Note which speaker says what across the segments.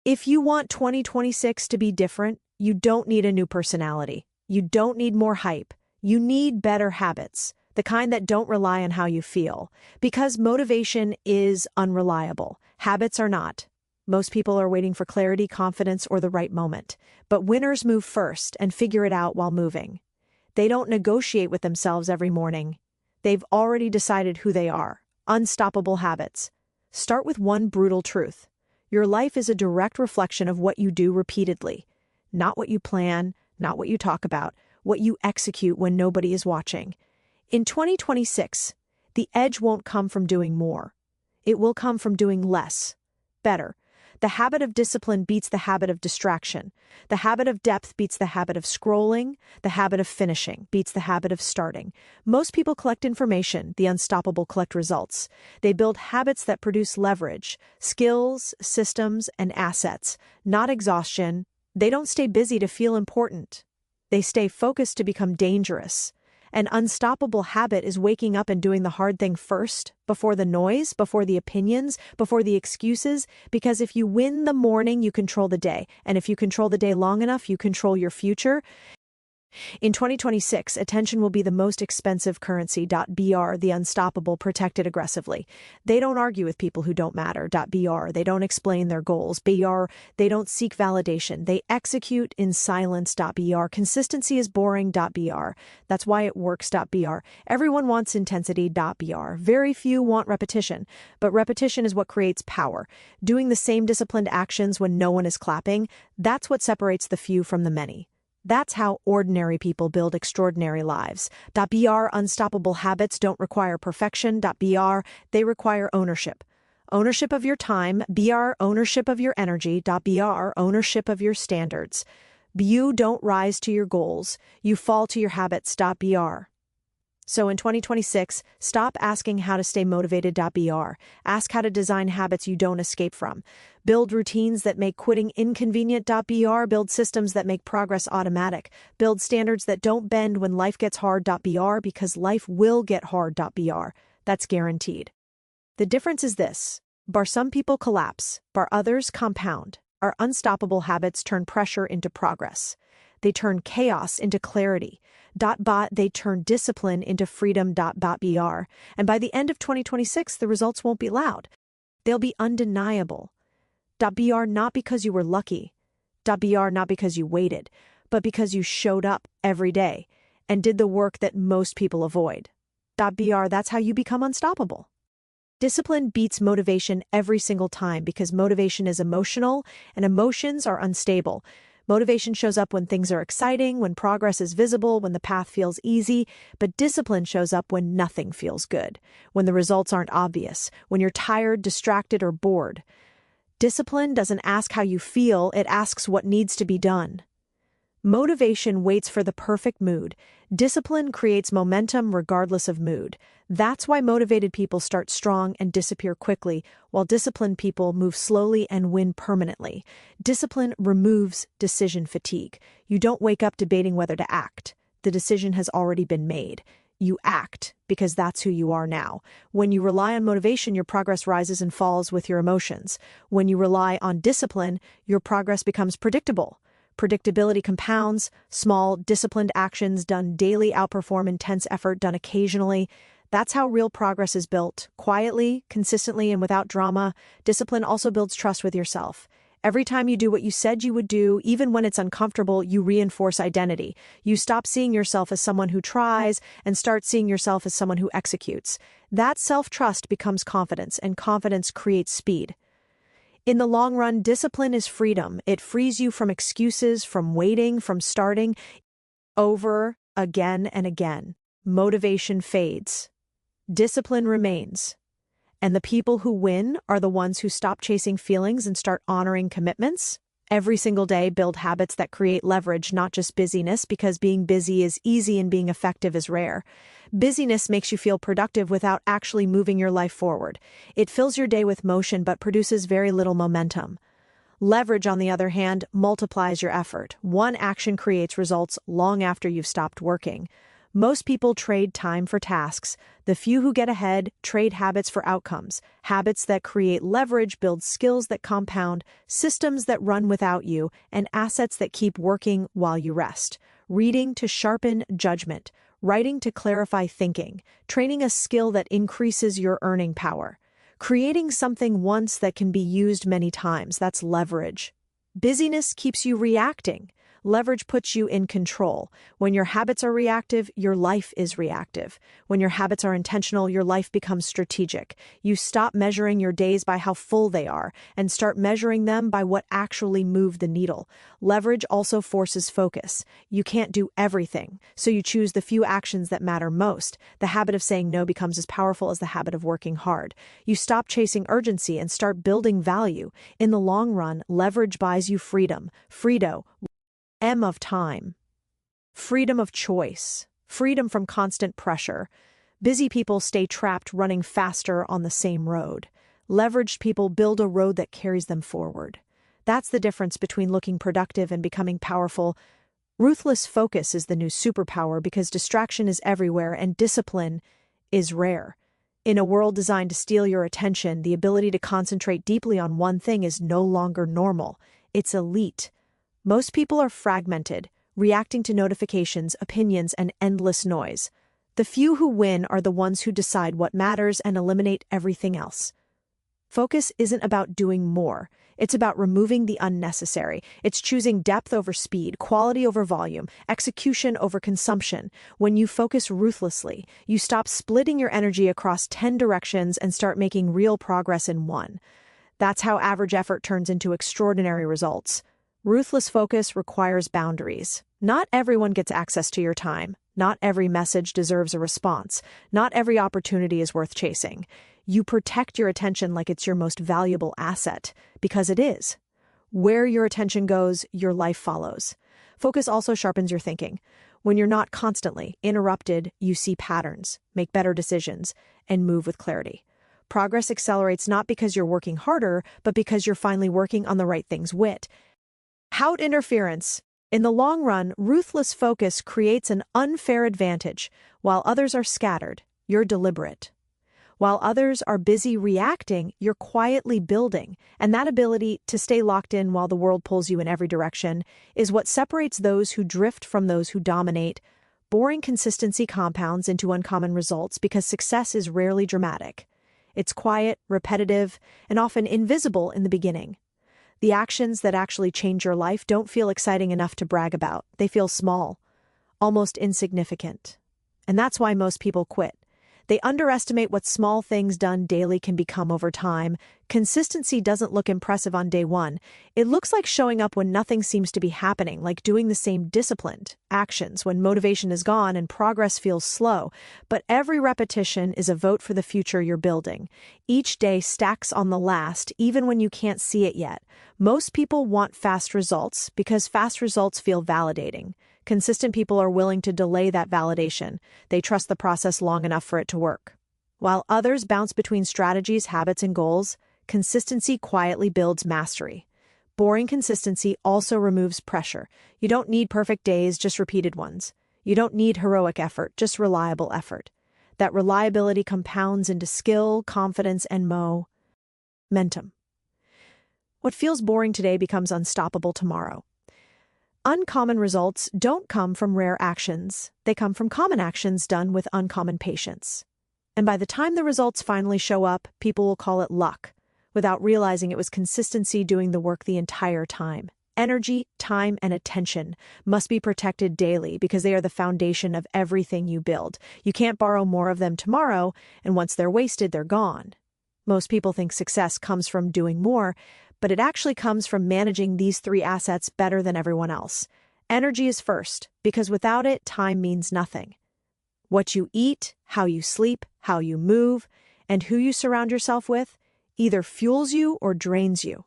Speaker 1: If you want 2026 to be different, you don't need a new personality. You don't need more hype. You need better habits, the kind that don't rely on how you feel. Because motivation is unreliable. Habits are not. Most people are waiting for clarity, confidence, or the right moment. But winners move first and figure it out while moving. They don't negotiate with themselves every morning. They've already decided who they are. Unstoppable habits. Start with one brutal truth. Your life is a direct reflection of what you do repeatedly. Not what you plan, not what you talk about, what you execute when nobody is watching. In 2026, the edge won't come from doing more. It will come from doing less, better. The habit of discipline beats the habit of distraction. The habit of depth beats the habit of scrolling. The habit of finishing beats the habit of starting. Most people collect information, the unstoppable collect results. They build habits that produce leverage, skills, systems, and assets, not exhaustion. They don't stay busy to feel important. They stay focused to become dangerous. An unstoppable habit is waking up and doing the hard thing first, before the noise, before the opinions, before the excuses, because if you win the morning, you control the day, and if you control the day long enough, you control your future. In 2026, attention will be the most expensive currency. Br, the unstoppable, protected aggressively. They don't argue with people who don't matter. Br, they don't explain their goals. Br, they don't seek validation. They execute in silence. Br, consistency is boring. Br, that's why it works. Br, everyone wants intensity. Br, very few want repetition, but repetition is what creates power. Doing the same disciplined actions when no one is clapping, that's what separates the few from the many. That's how ordinary people build extraordinary lives. Br, unstoppable habits don't require perfection. Br, they require ownership. Ownership of your time. Br, ownership of your energy. Br, ownership of your standards. You don't rise to your goals. You fall to your habits. Br. So in 2026, stop asking how to stay motivated. Br. Ask how to design habits you don't escape from. Build routines that make quitting inconvenient. Br. Build systems that make progress automatic. Build standards that don't bend when life gets hard. Br. Because life will get hard. Br. That's guaranteed. The difference is this. Some people collapse, others compound. Our unstoppable habits turn pressure into progress. They turn chaos into clarity. They turn discipline into freedom. Br. And by the end of 2026, the results won't be loud. They'll be undeniable. Br. Not because you were lucky. Br. Not because you waited, but because you showed up every day and did the work that most people avoid. Br. That's how you become unstoppable. Discipline beats motivation every single time because motivation is emotional and emotions are unstable. Motivation shows up when things are exciting, when progress is visible, when the path feels easy, but discipline shows up when nothing feels good, when the results aren't obvious, when you're tired, distracted, or bored. Discipline doesn't ask how you feel, it asks what needs to be done. Motivation waits for the perfect mood. Discipline creates momentum regardless of mood. That's why motivated people start strong and disappear quickly, while disciplined people move slowly and win permanently. Discipline removes decision fatigue. You don't wake up debating whether to act. The decision has already been made. You act because that's who you are now. When you rely on motivation, your progress rises and falls with your emotions. When you rely on discipline, your progress becomes predictable. Predictability compounds. Small, disciplined actions done daily outperform intense effort done occasionally. That's how real progress is built, quietly, consistently, and without drama. Discipline also builds trust with yourself. Every time you do what you said you would do, even when it's uncomfortable, you reinforce identity. You stop seeing yourself as someone who tries and start seeing yourself as someone who executes. That self-trust becomes confidence, and confidence creates speed. In the long run, discipline is freedom. It frees you from excuses, from waiting, from starting over again and again. Motivation fades. Discipline remains. And the people who win are the ones who stop chasing feelings and start honoring commitments. Every single day, build habits that create leverage, not just busyness, because being busy is easy and being effective is rare. Busyness makes you feel productive without actually moving your life forward. It fills your day with motion but produces very little momentum. Leverage, on the other hand, multiplies your effort. One action creates results long after you've stopped working. Most people trade time for tasks. The few who get ahead trade habits for outcomes. Habits that create leverage build skills that compound, systems that run without you, and assets that keep working while you rest. Reading to sharpen judgment. Writing to clarify thinking. Training a skill that increases your earning power. Creating something once that can be used many times. That's leverage. Busyness keeps you reacting. Leverage puts you in control. When your habits are reactive, your life is reactive. When your habits are intentional, your life becomes strategic. You stop measuring your days by how full they are and start measuring them by what actually moved the needle. Leverage also forces focus. You can't do everything, so you choose the few actions that matter most. The habit of saying no becomes as powerful as the habit of working hard. You stop chasing urgency and start building value. In the long run, leverage buys you freedom. Of time. Freedom of choice. Freedom from constant pressure. Busy people stay trapped running faster on the same road. Leveraged people build a road that carries them forward. That's the difference between looking productive and becoming powerful. Ruthless focus is the new superpower because distraction is everywhere and discipline is rare. In a world designed to steal your attention, the ability to concentrate deeply on one thing is no longer normal. It's elite. Most people are fragmented, reacting to notifications, opinions, and endless noise. The few who win are the ones who decide what matters and eliminate everything else. Focus isn't about doing more. It's about removing the unnecessary. It's choosing depth over speed, quality over volume, execution over consumption. When you focus ruthlessly, you stop splitting your energy across 10 directions and start making real progress in one. That's how average effort turns into extraordinary results. Ruthless focus requires boundaries. Not everyone gets access to your time. Not every message deserves a response. Not every opportunity is worth chasing. You protect your attention like it's your most valuable asset, because it is. Where your attention goes, your life follows. Focus also sharpens your thinking. When you're not constantly interrupted, you see patterns, make better decisions, and move with clarity. Progress accelerates not because you're working harder, but because you're finally working on the right things. Without interference. In the long run, ruthless focus creates an unfair advantage. While others are scattered, you're deliberate. While others are busy reacting, you're quietly building. And that ability to stay locked in while the world pulls you in every direction is what separates those who drift from those who dominate. Boring consistency compounds into uncommon results because success is rarely dramatic. It's quiet, repetitive, and often invisible in the beginning. The actions that actually change your life don't feel exciting enough to brag about. They feel small, almost insignificant. And that's why most people quit. They underestimate what small things done daily can become over time. Consistency doesn't look impressive on day one. It looks like showing up when nothing seems to be happening, like doing the same disciplined actions when motivation is gone and progress feels slow. But every repetition is a vote for the future you're building. Each day stacks on the last, even when you can't see it yet. Most people want fast results because fast results feel validating. Consistent people are willing to delay that validation. They trust the process long enough for it to work. While others bounce between strategies, habits, and goals, consistency quietly builds mastery. Boring consistency also removes pressure. You don't need perfect days, just repeated ones. You don't need heroic effort, just reliable effort. That reliability compounds into skill, confidence, and momentum. What feels boring today becomes unstoppable tomorrow. Uncommon results don't come from rare actions. They come from common actions done with uncommon patience. And by the time the results finally show up, people will call it luck, without realizing it was consistency doing the work the entire time. Energy, time, and attention must be protected daily because they are the foundation of everything you build. You can't borrow more of them tomorrow, and once they're wasted, they're gone. Most people think success comes from doing more, but it actually comes from managing these three assets better than everyone else. Energy is first, because without it, time means nothing. What you eat, how you sleep, how you move, and who you surround yourself with either fuels you or drains you.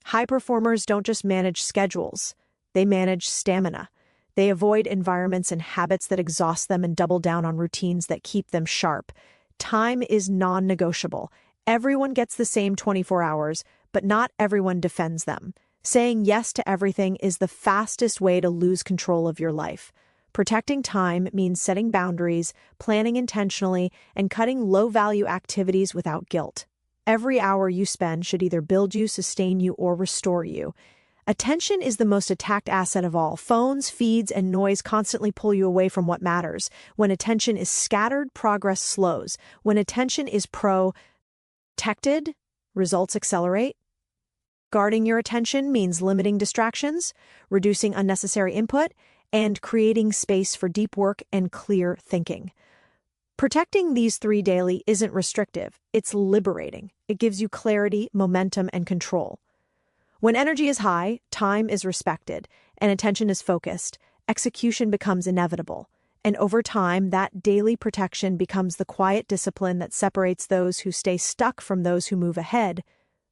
Speaker 1: High performers don't just manage schedules, they manage stamina. They avoid environments and habits that exhaust them and double down on routines that keep them sharp. Time is non-negotiable. Everyone gets the same 24 hours, but not everyone defends them. Saying yes to everything is the fastest way to lose control of your life. Protecting time means setting boundaries, planning intentionally, and cutting low-value activities without guilt. Every hour you spend should either build you, sustain you, or restore you. Attention is the most attacked asset of all. Phones, feeds, and noise constantly pull you away from what matters. When attention is scattered, progress slows. When attention is protected, results accelerate. Guarding your attention means limiting distractions, reducing unnecessary input, and creating space for deep work and clear thinking. Protecting these three daily isn't restrictive, it's liberating. It gives you clarity, momentum, and control. When energy is high, time is respected, and attention is focused, execution becomes inevitable. And over time, that daily protection becomes the quiet discipline that separates those who stay stuck from those who move ahead.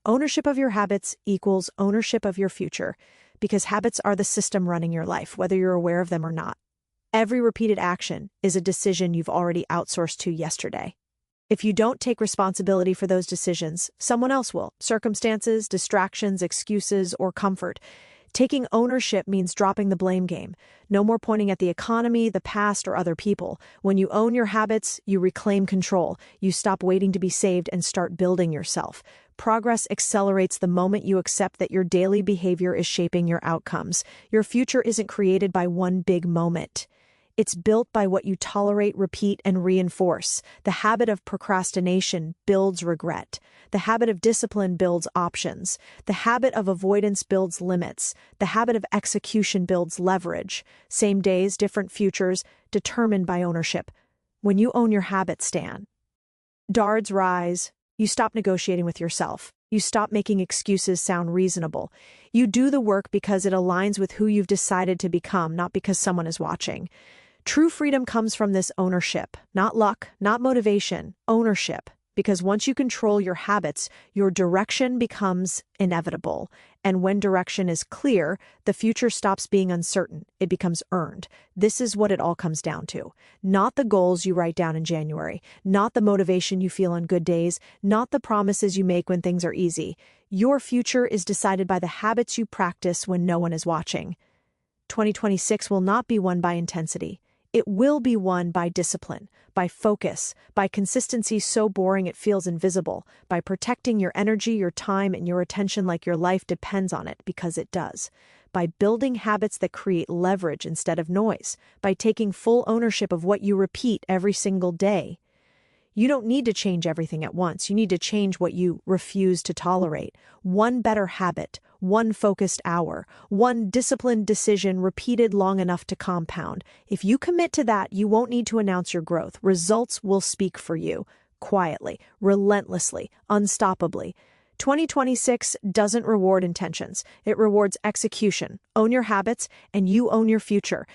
Speaker 1: Ownership of your habits equals ownership of your future, because habits are the system running your life, whether you're aware of them or not. Every repeated action is a decision you've already outsourced to yesterday. If you don't take responsibility for those decisions, someone else will. Circumstances, distractions, excuses, or comfort. Taking ownership means dropping the blame game. No more pointing at the economy, the past, or other people. When you own your habits, you reclaim control. You stop waiting to be saved and start building yourself. Progress accelerates the moment you accept that your daily behavior is shaping your outcomes. Your future isn't created by one big moment. It's built by what you tolerate, repeat, and reinforce. The habit of procrastination builds regret. The habit of discipline builds options. The habit of avoidance builds limits. The habit of execution builds leverage. Same days, different futures, determined by ownership. When you own your habits, standards rise. You stop negotiating with yourself. You stop making excuses sound reasonable. You do the work because it aligns with who you've decided to become, not because someone is watching. True freedom comes from this ownership, not luck, not motivation, ownership. Because once you control your habits, your direction becomes inevitable. And when direction is clear, the future stops being uncertain. It becomes earned. This is what it all comes down to. Not the goals you write down in January, not the motivation you feel on good days, not the promises you make when things are easy. Your future is decided by the habits you practice when no one is watching. 2026 will not be won by intensity. It will be won by discipline, by focus, by consistency so boring it feels invisible, by protecting your energy, your time, and your attention like your life depends on it, because it does, by building habits that create leverage instead of noise, by taking full ownership of what you repeat every single day. You don't need to change everything at once. You need to change what you refuse to tolerate. One better habit, one focused hour, one disciplined decision repeated long enough to compound. If you commit to that, you won't need to announce your growth. Results will speak for you, quietly, relentlessly, unstoppably. 2026 doesn't reward intentions. It rewards execution. Own your habits, and you own your future.